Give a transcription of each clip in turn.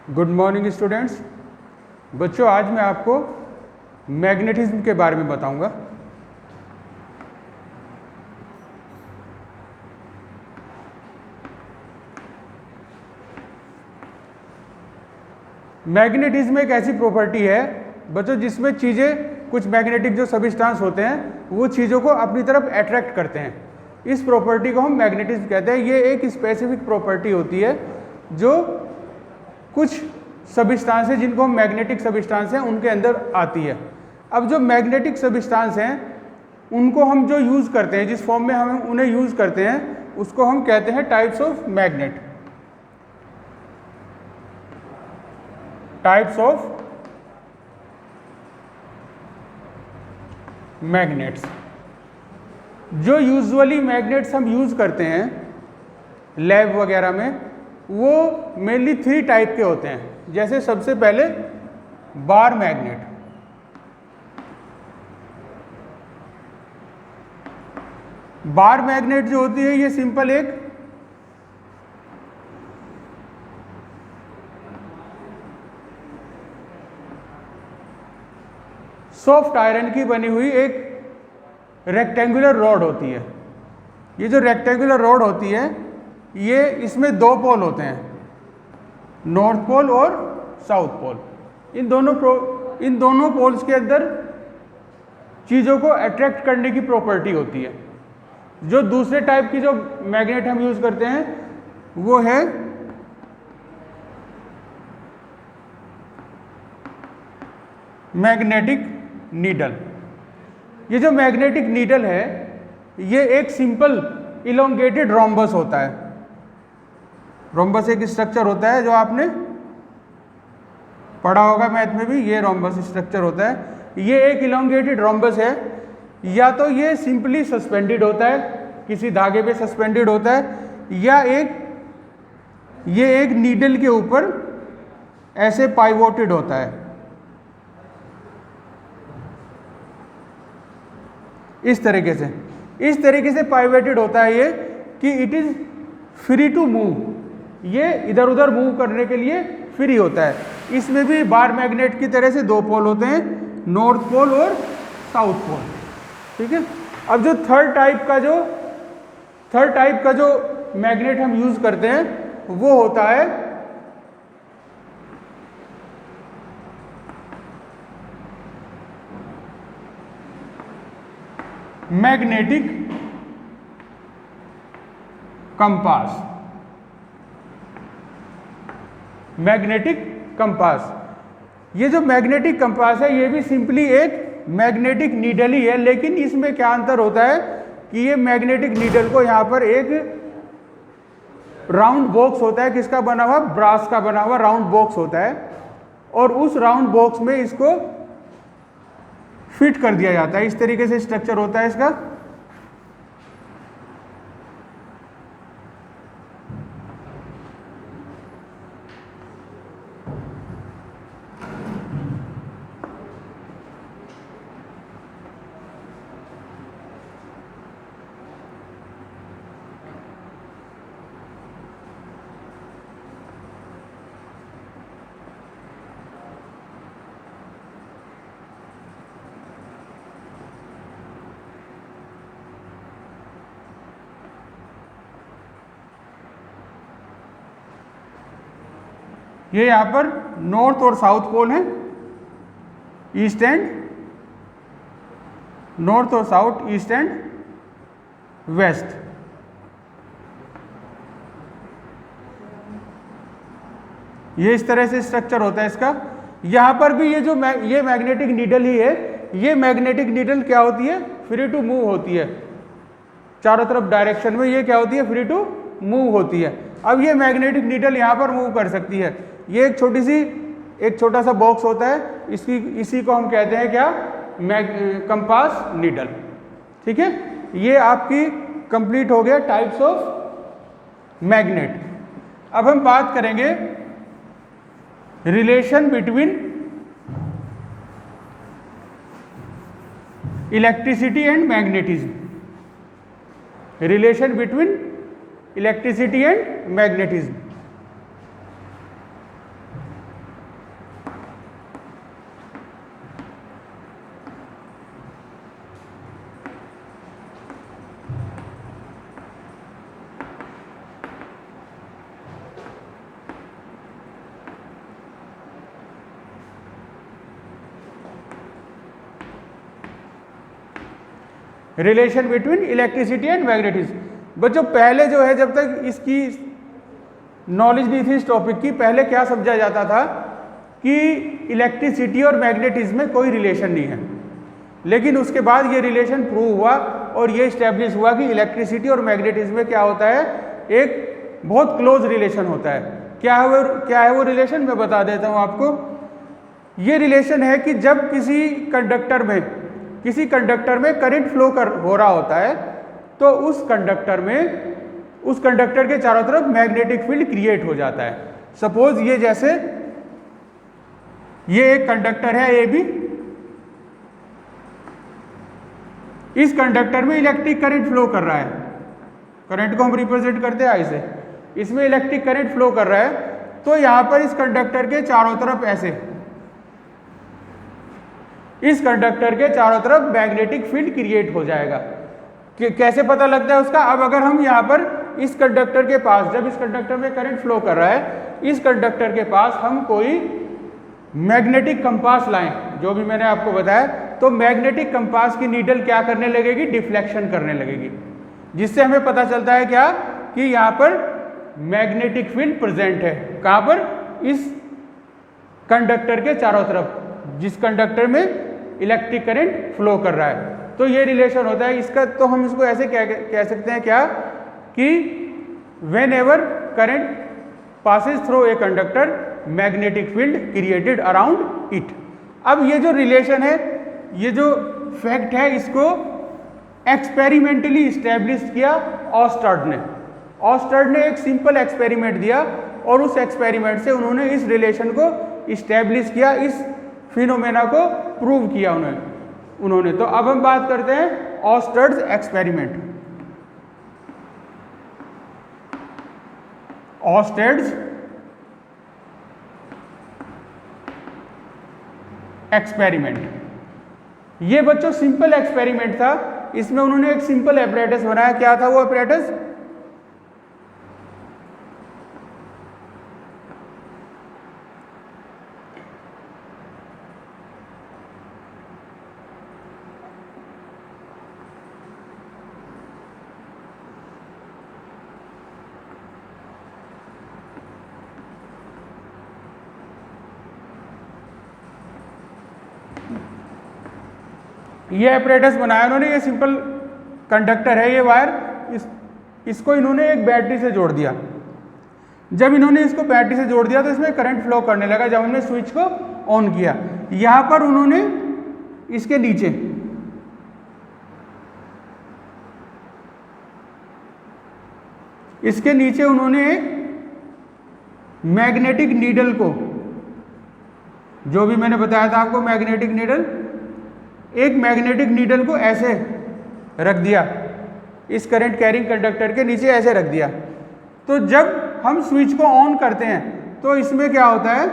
Good morning students. बच्चों, आज मैं आपको मैग्नेटिज्म के बारे में बताऊंगा। मैग्नेटिज्म एक ऐसी प्रॉपर्टी है बच्चों जिसमें चीज़ें, कुछ मैग्नेटिक जो सब्सटेंस होते हैं वो चीज़ों को अपनी तरफ अट्रैक्ट करते हैं। इस प्रॉपर्टी को हम मैग्नेटिज्म कहते हैं। ये एक स्पेसिफिक प्रॉपर्टी होती है जो कुछ सब्सटेंस है जिनको हम मैग्नेटिक सब्सटेंस हैं उनके अंदर आती है। अब जो मैग्नेटिक सब्सटेंस हैं उनको हम जो यूज़ करते हैं, जिस फॉर्म में हम उन्हें यूज़ करते हैं, उसको हम कहते हैं types of magnet. Types of magnets. जो यूजुअली मैग्नेट्स हम यूज़ करते हैं लैब वगैरह में, वो मेनली 3 टाइप के होते हैं। जैसे सबसे पहले बार मैग्नेट। बार मैग्नेट जो होती है ये सिंपल एक सॉफ्ट आयरन की बनी हुई एक रेक्टेंगुलर रॉड होती है। ये जो रेक्टेंगुलर रॉड होती है ये, इसमें 2 पोल होते हैं, नॉर्थ पोल और साउथ पोल। इन दोनों पोल्स के अंदर चीज़ों को अट्रैक्ट करने की प्रॉपर्टी होती है। जो दूसरे टाइप की जो मैग्नेट हम यूज़ करते हैं वो है मैग्नेटिक नीडल। ये जो मैग्नेटिक नीडल है ये एक सिंपल इलोंगेटेड रोम्बस होता है। रोम्बस एक स्ट्रक्चर होता है जो आपने पढ़ा होगा मैथ में भी, ये रोम्बस स्ट्रक्चर होता है। ये एक इलोंगेटेड रोम्बस है। या तो ये सिंपली सस्पेंडेड होता है, किसी धागे पे सस्पेंडेड होता है, या ये एक नीडल के ऊपर ऐसे पाइवोटेड होता है। इस तरीके से पाइवोटेड होता है ये कि it is free to move. ये इधर उधर मूव करने के लिए फ्री होता है। इसमें भी बार मैग्नेट की तरह से 2 पोल होते हैं, नॉर्थ पोल और साउथ पोल। ठीक है। अब जो थर्ड टाइप का जो मैग्नेट हम यूज करते हैं वो होता है मैग्नेटिक कंपास। मैग्नेटिक कंपास, ये जो मैग्नेटिक कंपास है ये भी सिंपली एक मैग्नेटिक नीडल ही है, लेकिन इसमें क्या अंतर होता है कि ये मैग्नेटिक नीडल को यहाँ पर एक राउंड बॉक्स होता है, किसका बना हुआ, ब्रास का बना हुआ राउंड बॉक्स होता है, और उस राउंड बॉक्स में इसको फिट कर दिया जाता है। इस तरीके से स्ट्रक्चर होता है इसका। ये यहां पर नॉर्थ और साउथ पोल है, ईस्ट एंड नॉर्थ और साउथ, ईस्ट एंड वेस्ट। ये इस तरह से स्ट्रक्चर होता है इसका। यहां पर भी ये मैग्नेटिक नीडल ही है। ये मैग्नेटिक नीडल क्या होती है, फ्री टू मूव होती है चारों तरफ डायरेक्शन में। ये क्या होती है, फ्री टू मूव होती है। अब ये मैग्नेटिक नीडल यहां पर मूव कर सकती है। ये एक छोटा सा बॉक्स होता है, इसी को हम कहते हैं क्या, कंपास नीडल। ठीक है। ये आपकी कंप्लीट हो गया टाइप्स ऑफ मैग्नेट। अब हम बात करेंगे relation between electricity and magnetism. Relation between electricity and magnetism. Relation between electricity and magnetism. बच्चों पहले जो है, जब तक इसकी नॉलेज नहीं थी इस टॉपिक की, पहले क्या समझा जाता था कि इलेक्ट्रिसिटी और मैग्नेटिज्म में कोई रिलेशन नहीं है। लेकिन उसके बाद ये रिलेशन प्रूव हुआ और ये इस्टेब्लिश हुआ कि इलेक्ट्रिसिटी और मैग्नेटिज्म में क्या होता है, एक बहुत क्लोज रिलेशन होता है। क्या है वो रिलेशन, मैं बता देता हूँ आपको। ये रिलेशन है कि जब किसी कंडक्टर में करंट फ्लो हो रहा होता है, तो उस कंडक्टर के चारों तरफ मैग्नेटिक फील्ड क्रिएट हो जाता है। सपोज ये जैसे ये एक कंडक्टर है ए बी, इस कंडक्टर में इलेक्ट्रिक करंट फ्लो कर रहा है। करंट को हम रिप्रेजेंट करते हैं आई से, इसमें इलेक्ट्रिक करंट फ्लो कर रहा है। तो यहां पर इस कंडक्टर के चारों तरफ ऐसे, इस कंडक्टर के चारों तरफ मैग्नेटिक फील्ड क्रिएट हो जाएगा। कैसे पता लगता है उसका? अब अगर हम यहां पर इस कंडक्टर के पास, जब इस कंडक्टर में करंट फ्लो कर रहा है, इस कंडक्टर के पास हम कोई मैग्नेटिक कंपास लाएं, जो भी मैंने आपको बताया, तो मैग्नेटिक कंपास की नीडल क्या करने लगेगी, डिफ्लेक्शन करने लगेगी, जिससे हमें पता चलता है क्या, कि यहां पर मैग्नेटिक फील्ड प्रेजेंट है। कहां पर? इस कंडक्टर के चारों तरफ, जिस कंडक्टर में इलेक्ट्रिक करंट फ्लो कर रहा है। तो ये रिलेशन होता है इसका। तो हम इसको ऐसे कह सकते हैं क्या, कि when ever current passes through a conductor, magnetic field created around it. अब ये जो रिलेशन है, ये जो फैक्ट है, इसको एक्सपेरिमेंटली इस्टेब्लिश किया ऑस्टर्ड ने। ऑस्टर्ड ने एक सिंपल एक्सपेरिमेंट दिया और उस एक्सपेरिमेंट से उन्होंने इस रिलेशन को इस्टेब्लिश किया, इस फिनोमेना को प्रूव किया उन्होंने। तो अब हम बात करते हैं ऑस्टर्ड्स एक्सपेरिमेंट। ऑस्टर्ड्स एक्सपेरिमेंट, ये बच्चों सिंपल एक्सपेरिमेंट था। इसमें उन्होंने एक सिंपल एपरेटस बनाया। क्या था वो एपरेटस? ये एपरेटस बनाया उन्होंने। ये सिंपल कंडक्टर है, ये वायर, इसको इन्होंने एक बैटरी से जोड़ दिया। जब इन्होंने इसको बैटरी से जोड़ दिया तो इसमें करंट फ्लो करने लगा। जब हमने स्विच को ऑन किया, यहां पर उन्होंने इसके नीचे उन्होंने एक मैग्नेटिक नीडल को, जो भी मैंने बताया था आपको मैग्नेटिक नीडल, एक मैग्नेटिक नीडल को ऐसे रख दिया, इस करंट कैरिंग कंडक्टर के नीचे ऐसे रख दिया। तो जब हम स्विच को ऑन करते हैं तो इसमें क्या होता है,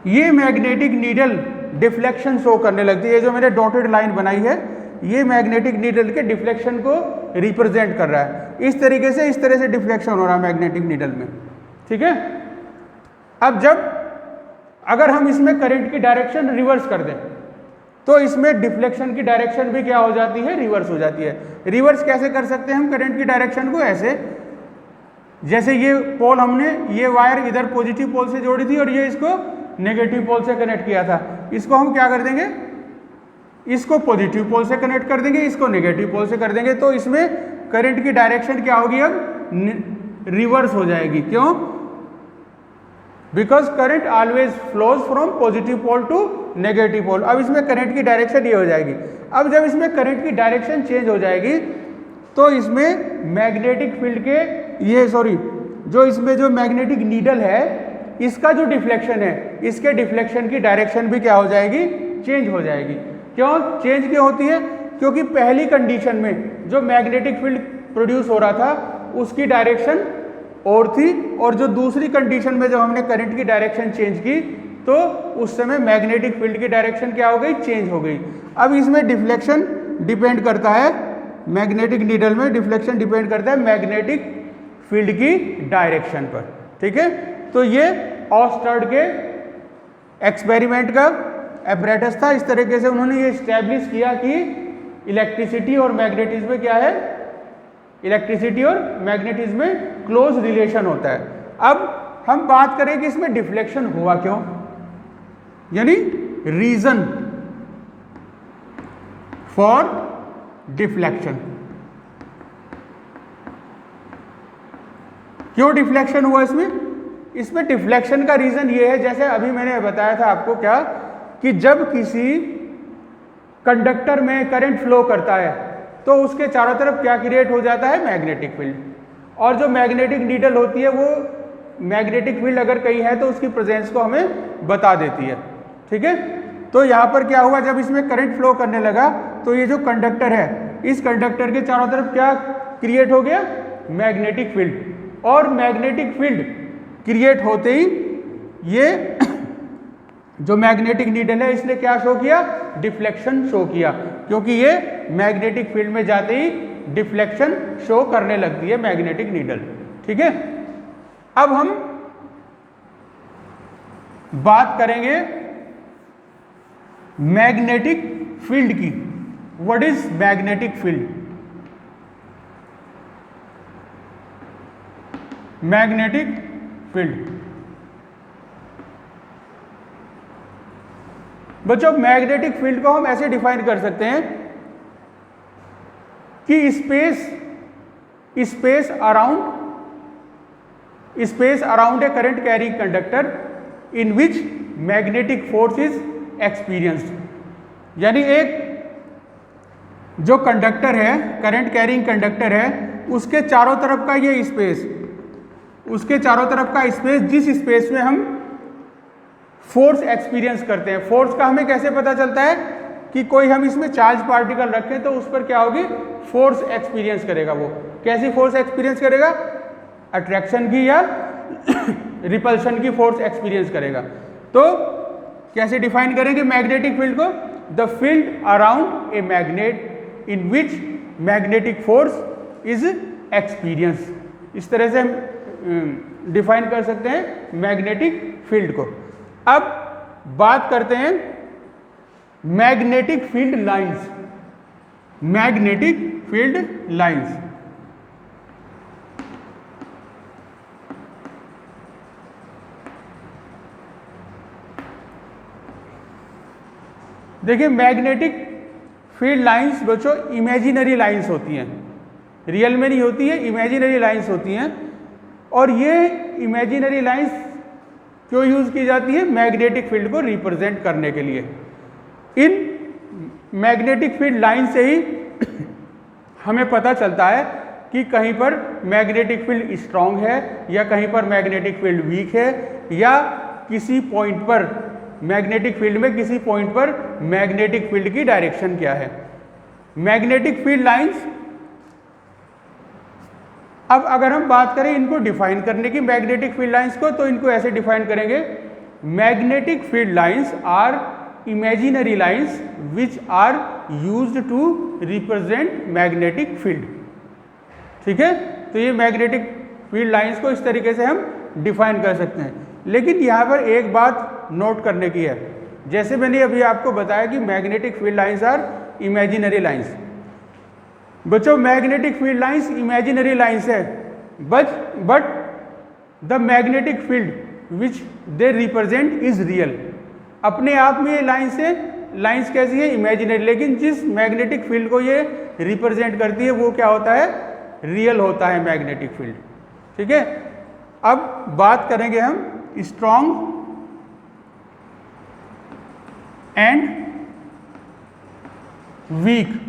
ये मैग्नेटिक नीडल डिफ्लेक्शन शो करने लगती है। ये जो मैंने डॉटेड लाइन बनाई है, ये मैग्नेटिक नीडल के डिफ्लेक्शन को रिप्रेजेंट कर रहा है। इस तरीके से, इस तरह से डिफ्लेक्शन हो रहा है मैग्नेटिक नीडल में, ठीक है। अब अगर हम इसमें करंट की डायरेक्शन रिवर्स कर दें तो इसमें डिफ्लेक्शन की डायरेक्शन भी क्या हो जाती है, रिवर्स हो जाती है। रिवर्स कैसे कर सकते हैं हम करंट की डायरेक्शन को? ऐसे, जैसे ये पोल, हमने ये वायर इधर पॉजिटिव पोल से जोड़ी थी और ये इसको नेगेटिव पोल से कनेक्ट किया था। इसको हम क्या कर देंगे, इसको पॉजिटिव पोल से कनेक्ट कर देंगे, इसको नेगेटिव पोल से कर देंगे। तो इसमें करंट की डायरेक्शन क्या होगी, अब रिवर्स हो जाएगी। क्यों? Because current always flows from positive pole to negative pole. अब इसमें करंट की डायरेक्शन ये हो जाएगी। अब जब इसमें करंट की डायरेक्शन चेंज हो जाएगी तो इसमें मैग्नेटिक फील्ड के इसमें जो मैग्नेटिक नीडल है, इसका जो डिफ्लेक्शन है, इसके डिफ्लेक्शन की डायरेक्शन भी क्या हो जाएगी, चेंज हो जाएगी। क्यों चेंज क्यों होती है? क्योंकि पहली कंडीशन में जो मैग्नेटिक फील्ड प्रोड्यूस हो रहा था उसकी डायरेक्शन और थी, और जो दूसरी कंडीशन में जब हमने करंट की डायरेक्शन चेंज की तो उस समय मैग्नेटिक फील्ड की डायरेक्शन क्या हो गई, चेंज हो गई। अब इसमें डिफ्लेक्शन डिपेंड करता है मैग्नेटिक नीडल में डिफ्लेक्शन डिपेंड करता है मैग्नेटिक फील्ड की डायरेक्शन पर। ठीक है, तो ये ऑस्टर्ड के एक्सपेरिमेंट का एपरेटस था। इस तरीके से उन्होंने ये इस्टेब्लिश किया कि इलेक्ट्रिसिटी और मैग्नेटिज्म में क्या है, इलेक्ट्रिसिटी और मैग्नेटिज्म में क्लोज रिलेशन होता है। अब हम बात करें कि इसमें डिफ्लेक्शन हुआ क्यों, यानी रीजन फॉर डिफ्लेक्शन, क्यों डिफ्लेक्शन हुआ इसमें डिफ्लेक्शन का रीजन ये है, जैसे अभी मैंने बताया था आपको क्या, कि जब किसी कंडक्टर में करंट फ्लो करता है तो उसके चारों तरफ क्या क्रिएट हो जाता है, मैग्नेटिक फील्ड। और जो मैग्नेटिक नीडल होती है वो मैग्नेटिक फील्ड अगर कहीं है तो उसकी प्रेजेंस को हमें बता देती है। ठीक है, तो यहाँ पर क्या हुआ, जब इसमें करंट फ्लो करने लगा तो ये जो कंडक्टर है, इस कंडक्टर के चारों तरफ क्या क्रिएट हो गया, मैग्नेटिक फील्ड। और मैग्नेटिक फील्ड क्रिएट होते ही ये जो मैग्नेटिक नीडल है इसने क्या शो किया, डिफ्लेक्शन शो किया, क्योंकि ये मैग्नेटिक फील्ड में जाते ही डिफ्लेक्शन शो करने लगती है मैग्नेटिक नीडल। ठीक है, अब हम बात करेंगे मैग्नेटिक फील्ड की। What is magnetic field? Magnetic field, बच्चों मैग्नेटिक फील्ड को हम ऐसे डिफाइन कर सकते हैं कि space around a current carrying conductor in which magnetic force is experienced. यानी एक जो कंडक्टर है, करंट कैरिंग कंडक्टर है, उसके चारों तरफ का ये स्पेस, उसके चारों तरफ का स्पेस, जिस स्पेस में हम फोर्स एक्सपीरियंस करते हैं। फोर्स का हमें कैसे पता चलता है कि कोई हम इसमें चार्ज पार्टिकल रखें तो उस पर क्या होगी, फोर्स एक्सपीरियंस करेगा। वो कैसी फोर्स एक्सपीरियंस करेगा, अट्रैक्शन की या रिपल्शन की फोर्स एक्सपीरियंस करेगा। तो कैसे डिफाइन करेंगे मैग्नेटिक फील्ड को, the field around a magnet in which magnetic force is experience. इस तरह से हम डिफाइन कर सकते हैं मैग्नेटिक फील्ड को। अब बात करते हैं magnetic field lines. Magnetic field lines, देखिए मैग्नेटिक फील्ड लाइंस बच्चों इमेजिनरी लाइंस होती हैं, रियल में नहीं होती है, इमेजिनरी लाइंस होती हैं। और ये इमेजिनरी लाइंस क्यों यूज की जाती है, मैग्नेटिक फील्ड को रिप्रेजेंट करने के लिए। इन मैग्नेटिक फील्ड लाइन से ही हमें पता चलता है कि कहीं पर मैग्नेटिक फील्ड स्ट्रांग है या कहीं पर मैग्नेटिक फील्ड वीक है, या किसी पॉइंट पर मैग्नेटिक फील्ड में किसी पॉइंट पर मैग्नेटिक फील्ड की डायरेक्शन क्या है। मैग्नेटिक फील्ड लाइंस, अब अगर हम बात करें इनको डिफाइन करने की मैग्नेटिक फील्ड लाइंस को, तो इनको ऐसे डिफाइन करेंगे, magnetic field lines are imaginary lines which are used to represent magnetic field. ठीक है, तो ये मैग्नेटिक फील्ड लाइंस को इस तरीके से हम डिफाइन कर सकते हैं। लेकिन यहाँ पर एक बात नोट करने की है, जैसे मैंने अभी आपको बताया कि magnetic field lines are imaginary lines. बच्चों magnetic field lines imaginary lines है, but the magnetic field which they represent is real. अपने आप में ये लाइंस कैसी है, इमेजिनरी, लेकिन जिस मैग्नेटिक फील्ड को ये रिप्रेजेंट करती है वो क्या होता है, रियल होता है मैग्नेटिक फील्ड। ठीक है, अब बात करेंगे हम strong and weak.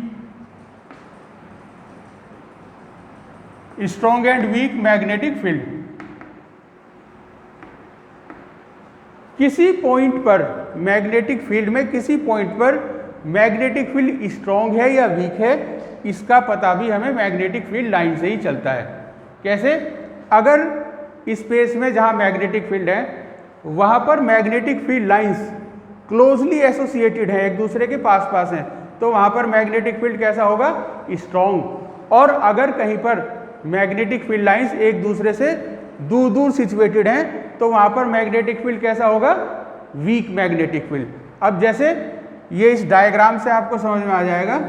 Strong and weak magnetic field, किसी पॉइंट पर मैग्नेटिक फील्ड में किसी पॉइंट पर मैग्नेटिक फील्ड स्ट्रॉन्ग है या वीक है, इसका पता भी हमें मैग्नेटिक फील्ड लाइन से ही चलता है। कैसे, अगर स्पेस में जहां मैग्नेटिक फील्ड है वहां पर magnetic field lines closely associated है, एक दूसरे के पास पास हैं, तो वहाँ पर मैग्नेटिक फील्ड कैसा होगा? स्ट्रॉन्ग। और अगर कहीं पर मैग्नेटिक फील्ड लाइंस एक दूसरे से दूर दूर सिचुएटेड हैं तो वहाँ पर मैग्नेटिक फील्ड कैसा होगा? Week magnetic field. अब जैसे ये इस डायग्राम से आपको समझ में आ जाएगा।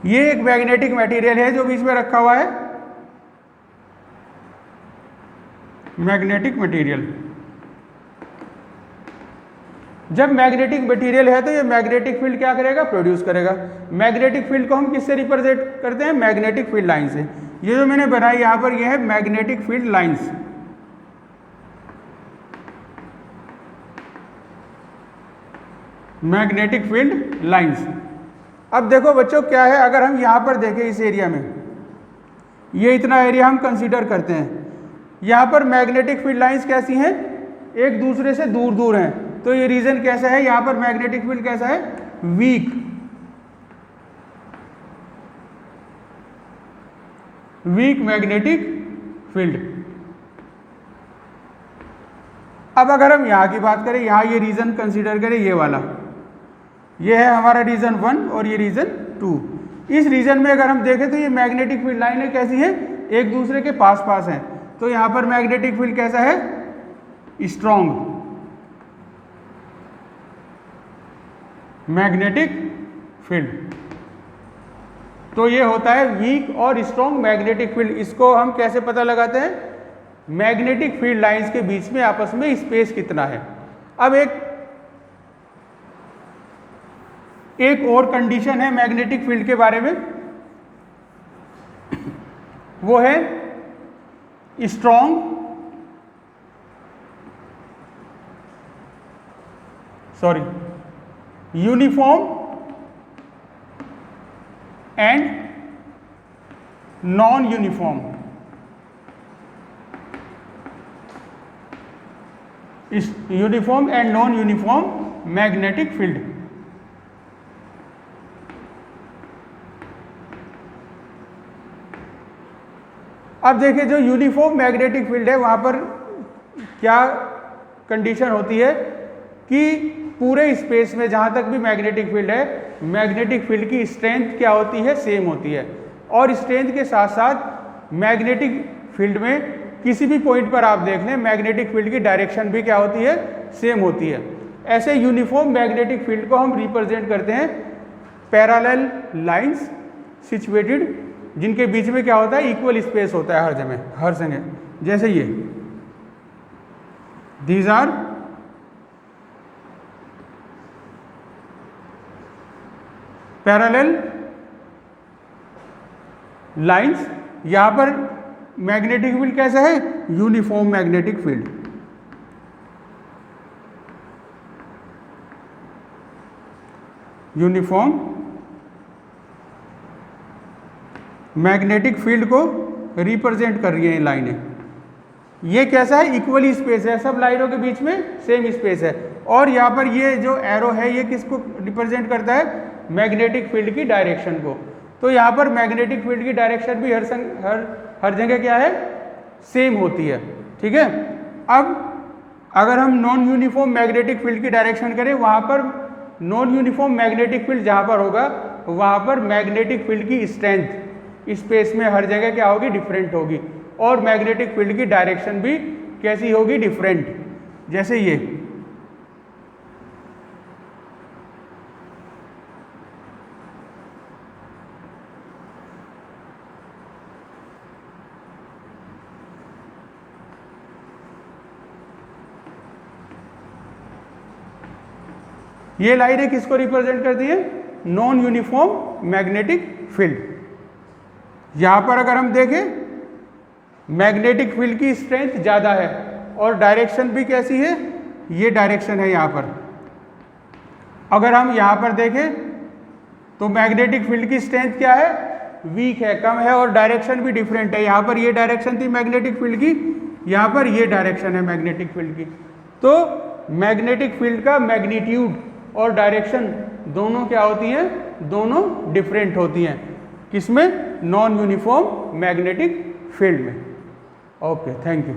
ये एक मैग्नेटिक मटेरियल है जो बीच में रखा हुआ है, मैग्नेटिक मटेरियल। जब मैग्नेटिक मटेरियल है तो ये मैग्नेटिक फील्ड क्या करेगा? प्रोड्यूस करेगा। मैग्नेटिक फील्ड को हम किससे रिप्रेजेंट करते हैं? मैग्नेटिक फील्ड लाइन से। ये जो मैंने बनाई यहां पर ये है magnetic field lines. Magnetic field lines. अब देखो बच्चों क्या है, अगर हम यहां पर देखें इस एरिया में, ये इतना एरिया हम कंसीडर करते हैं, यहां पर मैग्नेटिक फील्ड लाइंस कैसी हैं? एक दूसरे से दूर दूर हैं। तो ये रीजन कैसा है? यहां पर मैग्नेटिक फील्ड कैसा है? वीक। Week magnetic field. अब अगर हम यहां की बात करें, यहां ये रीजन कंसीडर करें, ये वाला, ये है हमारा रीजन 1 और ये रीजन 2। इस रीजन में अगर हम देखें तो ये मैग्नेटिक फील्ड लाइनें कैसी हैं? एक दूसरे के पास पास हैं। तो यहां पर मैग्नेटिक फील्ड कैसा है? Strong magnetic field. तो ये होता है वीक और स्ट्रॉन्ग मैग्नेटिक फील्ड। इसको हम कैसे पता लगाते हैं? मैग्नेटिक फील्ड लाइंस के बीच में आपस में स्पेस कितना है। अब एक और कंडीशन है मैग्नेटिक फील्ड के बारे में, वो है uniform and non uniform. Uniform and non uniform magnetic field. अब देखिए जो यूनिफॉर्म मैग्नेटिक फील्ड है वहां पर क्या कंडीशन होती है कि पूरे स्पेस में जहां तक भी मैग्नेटिक फील्ड है, मैग्नेटिक फील्ड की स्ट्रेंथ क्या होती है? सेम होती है। और स्ट्रेंथ के साथ साथ मैग्नेटिक फील्ड में किसी भी पॉइंट पर आप देख लें, मैग्नेटिक फील्ड की डायरेक्शन भी क्या होती है? सेम होती है। ऐसे यूनिफॉर्म मैग्नेटिक फील्ड को हम रिप्रेजेंट करते हैं पैरेलल लाइंस सिचुएटेड, जिनके बीच में क्या होता है? इक्वल स्पेस होता है हर जगह। जैसे ये, दीज आर पैरेलल लाइंस। यहां पर मैग्नेटिक फील्ड कैसा है? Uniform magnetic field. Uniform magnetic field को रिप्रेजेंट कर रही है ये लाइनें। ये कैसा है? इक्वली स्पेस है, सब लाइनों के बीच में सेम स्पेस है। और यहाँ पर ये जो एरो है ये किसको रिप्रेजेंट करता है? मैग्नेटिक फील्ड की डायरेक्शन को। तो यहाँ पर मैग्नेटिक फील्ड की डायरेक्शन भी हर जगह क्या है? सेम होती है। ठीक है। अब अगर हम नॉन यूनिफॉर्म मैग्नेटिक फील्ड की डायरेक्शन करें, वहाँ पर नॉन यूनिफॉर्म मैग्नेटिक फील्ड जहाँ पर होगा वहाँ पर मैग्नेटिक फील्ड की स्ट्रेंथ स्पेस में हर जगह क्या होगी? डिफरेंट होगी। और मैग्नेटिक फील्ड की डायरेक्शन भी कैसी होगी? डिफरेंट। जैसे ये लाइनें किसको रिप्रेजेंट करती है? Non uniform magnetic field. यहां पर अगर हम देखें मैग्नेटिक फील्ड की स्ट्रेंथ ज़्यादा है और डायरेक्शन भी कैसी है? ये डायरेक्शन है यहाँ पर। अगर हम यहाँ पर देखें तो मैग्नेटिक फील्ड की स्ट्रेंथ क्या है? वीक है, कम है, और डायरेक्शन भी डिफरेंट है। यहाँ पर ये डायरेक्शन थी मैग्नेटिक फील्ड की, यहाँ पर ये डायरेक्शन है मैग्नेटिक फील्ड की। तो मैग्नेटिक फील्ड का मैग्नीट्यूड और डायरेक्शन दोनों क्या होती हैं, दोनों डिफरेंट होती हैं। किसमें? नॉन यूनिफॉर्म मैग्नेटिक फील्ड में। Okay, thank you.